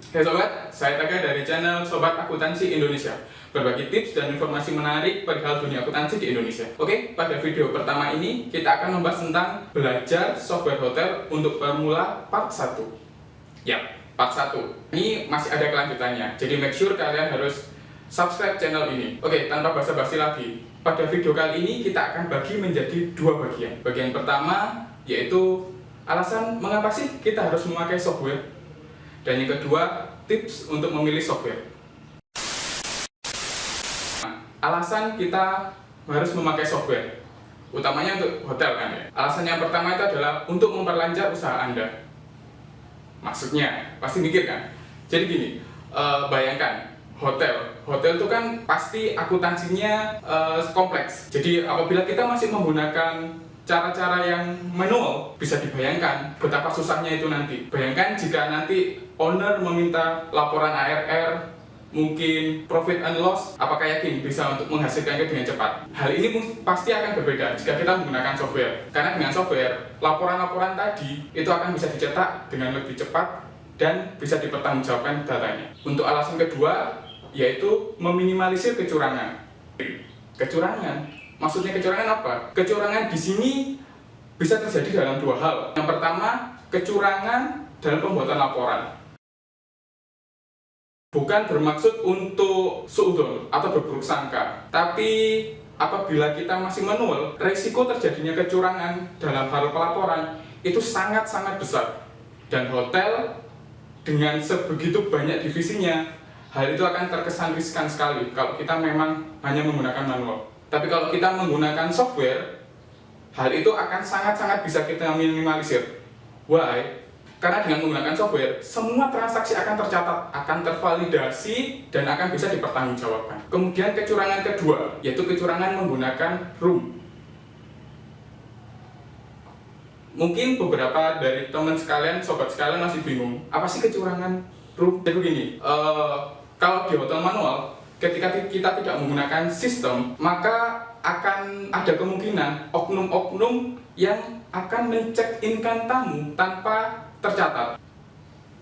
Hai sobat, saya Taga dari channel Sobat Akuntansi Indonesia. Berbagi tips dan informasi menarik perihal dunia akuntansi di Indonesia. Oke, pada video pertama ini kita akan membahas tentang belajar software hotel untuk pemula part 1. Ya, part 1. Ini masih ada kelanjutannya, jadi make sure kalian harus subscribe channel ini. Oke, tanpa basa-basi lagi, pada video kali ini kita akan bagi menjadi dua bagian. Bagian pertama yaitu alasan mengapa sih kita harus memakai software. Dan yang kedua, tips untuk memilih software. Nah, alasan kita harus memakai software, utamanya untuk hotel kan ya. Alasan yang pertama itu adalah untuk memperlancar usaha Anda. Maksudnya, pasti mikir kan? Jadi gini, bayangkan hotel itu kan pasti akuntansinya kompleks. Jadi apabila kita masih menggunakan cara-cara yang manual, bisa dibayangkan betapa susahnya itu nanti. Bayangkan jika nanti owner meminta laporan ARR, mungkin profit and loss, apakah yakin bisa untuk menghasilkannya dengan cepat? Hal ini pasti akan berbeda jika kita menggunakan software. Karena dengan software, laporan-laporan tadi itu akan bisa dicetak dengan lebih cepat dan bisa dipertanggungjawabkan datanya. Untuk alasan kedua, yaitu meminimalisir kecurangan. Kecurangan. Maksudnya kecurangan apa? Kecurangan di sini bisa terjadi dalam dua hal. Yang pertama, kecurangan dalam pembuatan laporan. Bukan bermaksud untuk suudzon atau berburuk sangka, tapi apabila kita masih manual, risiko terjadinya kecurangan dalam hal pelaporan itu sangat-sangat besar. Dan hotel dengan sebegitu banyak divisinya, hal itu akan terkesan riskan sekali kalau kita memang hanya menggunakan manual. Tapi kalau kita menggunakan software, hal itu akan sangat-sangat bisa kita minimalisir. Why? Karena dengan menggunakan software, semua transaksi akan tercatat, akan tervalidasi, dan akan bisa dipertanggungjawabkan. Kemudian kecurangan kedua, yaitu kecurangan menggunakan room. Mungkin beberapa dari teman sekalian, sobat sekalian masih bingung, apa sih kecurangan room? Jadi begini, kalau di hotel manual, ketika kita tidak menggunakan sistem, maka akan ada kemungkinan oknum-oknum yang akan men-check-in-kan tamu tanpa tercatat.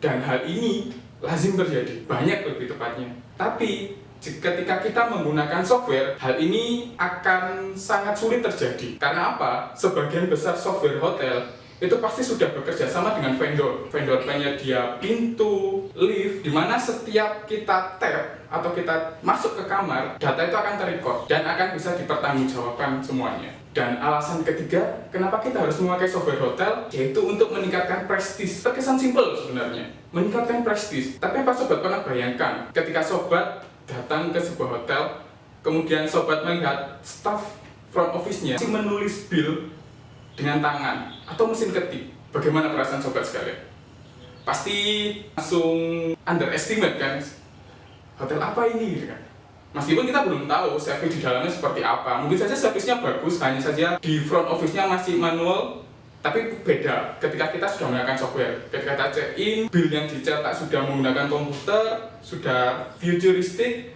Dan hal ini lazim terjadi, banyak lebih tepatnya. Tapi ketika kita menggunakan software, hal ini akan sangat sulit terjadi. Karena apa? Sebagian besar software hotel itu pasti sudah bekerja sama dengan vendor penyedia pintu, lift, dimana setiap kita tap atau kita masuk ke kamar, data itu akan terrecord dan akan bisa dipertanggungjawabkan semuanya. Dan alasan ketiga, kenapa kita harus memakai software hotel, yaitu untuk meningkatkan prestis. Terkesan simpel sebenarnya, meningkatkan prestis. Tapi apa sobat pernah bayangkan, ketika sobat datang ke sebuah hotel, kemudian sobat melihat staff front office-nya masih menulis bill dengan tangan atau mesin ketik, bagaimana perasaan sobat sekalian? Pasti langsung underestimate kan, hotel apa ini gitu kan? Meskipun kita belum tahu service di dalamnya seperti apa, mungkin saja service-nya bagus, hanya saja di front office-nya masih manual. Tapi beda ketika kita sudah menggunakan software. Ketika kita check-in, bill yang dicetak sudah menggunakan komputer, sudah futuristik,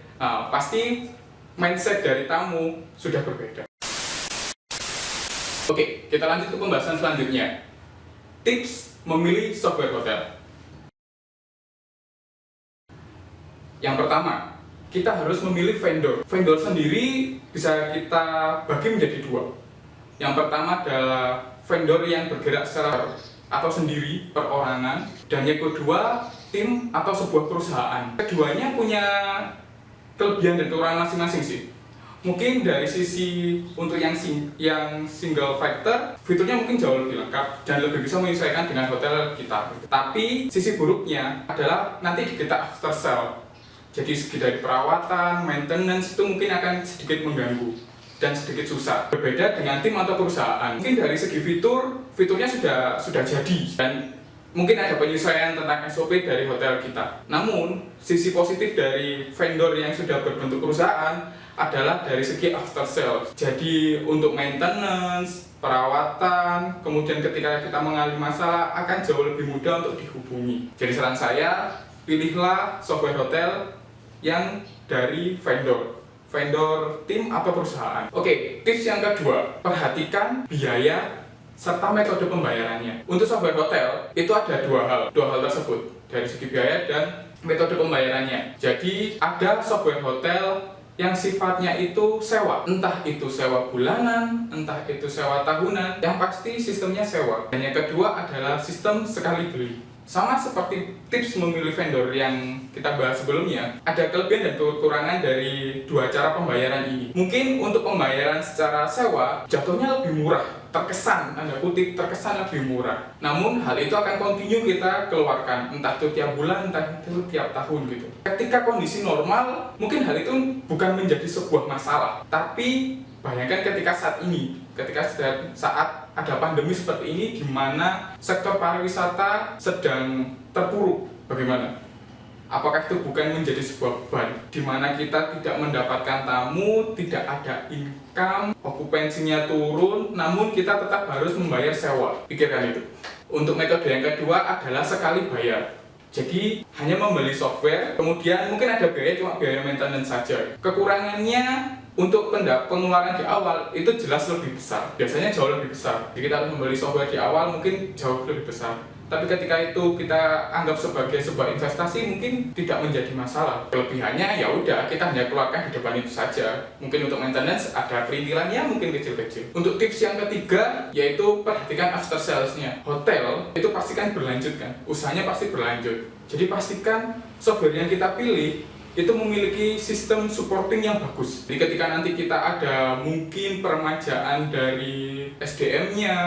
pasti mindset dari tamu sudah berbeda. Oke, kita lanjut ke pembahasan selanjutnya. Tips memilih software hotel. Yang pertama, kita harus memilih vendor. Vendor sendiri bisa kita bagi menjadi dua. Yang pertama adalah vendor yang bergerak secara atau sendiri, perorangan. Dan yang kedua, tim atau sebuah perusahaan. Keduanya punya kelebihan dan kekurangan masing-masing sih. Mungkin dari sisi untuk yang single factor, fiturnya mungkin jauh lebih lengkap dan lebih bisa menyesuaikan dengan hotel kita. Tapi sisi buruknya adalah nanti kita after sell. Jadi segi dari perawatan, maintenance itu mungkin akan sedikit mengganggu dan sedikit susah. Berbeda dengan tim atau perusahaan. Mungkin dari segi fiturnya sudah jadi dan mungkin ada penyesuaian tentang SOP dari hotel kita. Namun sisi positif dari vendor yang sudah berbentuk perusahaan adalah dari segi after sales. Jadi untuk maintenance, perawatan, kemudian ketika kita mengalami masalah akan jauh lebih mudah untuk dihubungi. Jadi saran saya, pilihlah software hotel yang dari vendor tim atau perusahaan. Oke, tips yang kedua, perhatikan biaya serta metode pembayarannya. Untuk software hotel itu ada dua hal tersebut. dari segi biaya dan metode pembayarannya. Jadi ada software hotel yang sifatnya itu sewa, entah itu sewa bulanan, entah itu sewa tahunan, yang pasti sistemnya sewa. Dan yang kedua adalah sistem sekali beli. Sama seperti tips memilih vendor yang kita bahas sebelumnya, ada kelebihan dan kekurangan dari dua cara pembayaran ini. Mungkin untuk pembayaran secara sewa, jatuhnya lebih murah, terkesan, tanda kutip, terkesan lebih murah. Namun hal itu akan kontinu kita keluarkan, entah itu tiap bulan, entah itu tiap tahun gitu. Ketika kondisi normal, mungkin hal itu bukan menjadi sebuah masalah. Tapi bayangkan ketika saat ini, ketika saat ada pandemi seperti ini, di mana sektor pariwisata sedang terpuruk, bagaimana? Apakah itu bukan menjadi sebuah beban, di mana kita tidak mendapatkan tamu, tidak ada income, okupansinya turun, namun kita tetap harus membayar sewa? Pikirkan itu. Untuk metode yang kedua adalah sekali bayar. Jadi hanya membeli software, kemudian mungkin ada biaya, cuma biaya maintenance saja. Kekurangannya untuk pengeluaran di awal itu jelas lebih besar, biasanya jauh lebih besar. Jadi kita harus membeli software di awal mungkin jauh lebih besar. Tapi ketika itu kita anggap sebagai sebuah investasi, mungkin tidak menjadi masalah. Kelebihannya ya udah, kita hanya keluarkan di depan itu saja. Mungkin untuk maintenance ada perintilannya, mungkin kecil-kecil. Untuk tips yang ketiga yaitu perhatikan after sales-nya. Hotel itu pastikan berlanjut kan, usahanya pasti berlanjut. Jadi pastikan software yang kita pilih itu memiliki sistem supporting yang bagus. Jadi ketika nanti kita ada mungkin peremajaan dari SDM-nya,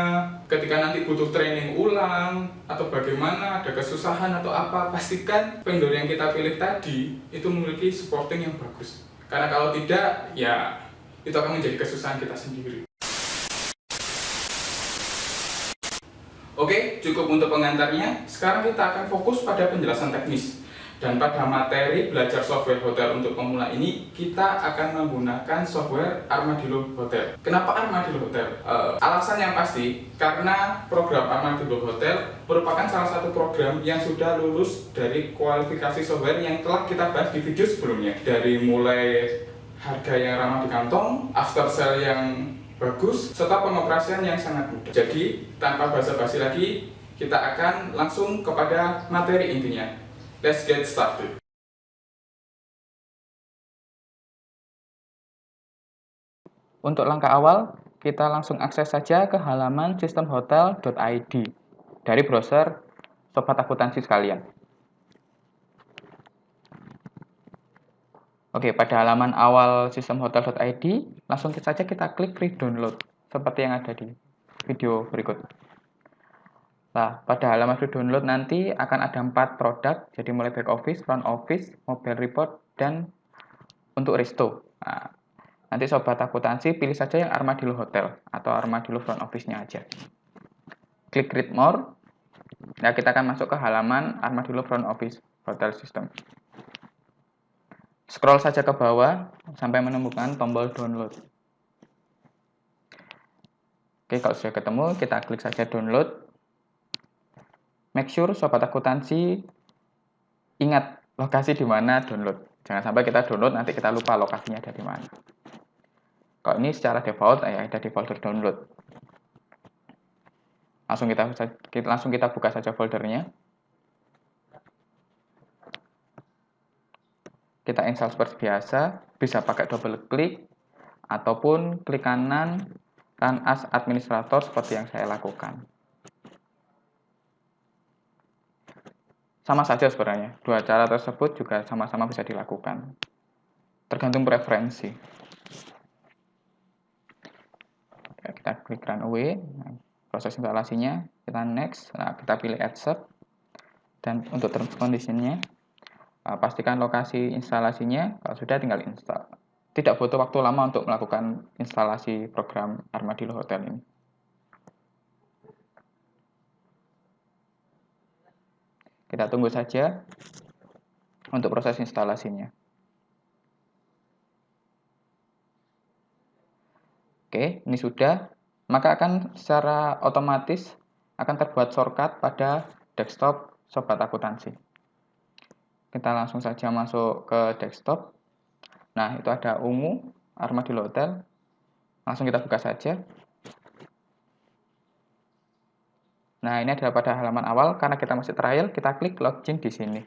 ketika nanti butuh training ulang atau bagaimana, ada kesusahan atau apa, pastikan vendor yang kita pilih tadi itu memiliki supporting yang bagus. Karena kalau tidak, ya itu akan menjadi kesusahan kita sendiri. Oke, cukup untuk pengantarnya. Sekarang kita akan fokus pada penjelasan teknis. Dan pada materi belajar software hotel untuk pemula ini, kita akan menggunakan software Armadillo Hotel. Kenapa Armadillo Hotel? Alasan yang pasti, karena program Armadillo Hotel merupakan salah satu program yang sudah lulus dari kualifikasi software yang telah kita bahas di video sebelumnya. Dari mulai harga yang ramah di kantong, after sale yang bagus, serta pengoperasian yang sangat mudah. Jadi, tanpa basa-basi lagi, kita akan langsung kepada materi intinya. Let's get started. Untuk langkah awal, kita langsung akses saja ke halaman sistemhotel.id dari browser sobat akuntansi sekalian. Oke, pada halaman awal sistemhotel.id, langsung saja kita klik free download seperti yang ada di video berikut. Nah, pada halaman free download nanti akan ada 4 produk, jadi mulai back office, front office, mobile report, dan untuk resto. Nah, nanti sobat akuntansi pilih saja yang Armadillo Hotel atau Armadillo front office-nya aja. Klik read more. Nah, kita akan masuk ke halaman Armadillo front office hotel system. Scroll saja ke bawah sampai menemukan tombol download. Oke, kalau sudah ketemu, kita klik saja download. Make sure sobat akuntansi ingat lokasi di mana download. Jangan sampai kita download nanti kita lupa lokasinya ada di mana. Kalau ini secara default ya ada di folder download. Langsung kita buka saja foldernya. Kita install seperti biasa, bisa pakai double klik ataupun klik kanan run as administrator seperti yang saya lakukan. Sama saja sebenarnya, dua cara tersebut juga sama-sama bisa dilakukan. Tergantung preferensi. Ya, kita klik run away, nah, proses instalasinya, kita next, nah, kita pilih accept, dan untuk terms conditionnya, pastikan lokasi instalasinya, kalau sudah tinggal install. Tidak butuh waktu lama untuk melakukan instalasi program Armadillo Hotel ini. Kita tunggu saja untuk proses instalasinya. Oke, ini sudah. Maka akan secara otomatis akan terbuat shortcut pada desktop sobat akuntansi. Kita langsung saja masuk ke desktop. Nah, itu ada ungu, Armadillo Hotel. Langsung kita buka saja. Nah, ini adalah pada halaman awal. Karena kita masih trial, kita klik login di sini.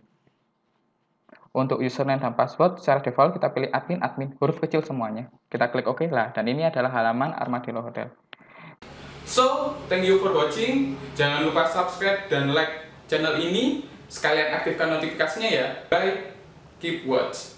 Untuk username dan password, secara default kita pilih admin, huruf kecil semuanya. Kita klik OK lah, dan ini adalah halaman Armadillo Hotel. So, thank you for watching. Jangan lupa subscribe dan like channel ini. Sekalian aktifkan notifikasinya ya. Bye. Keep watch.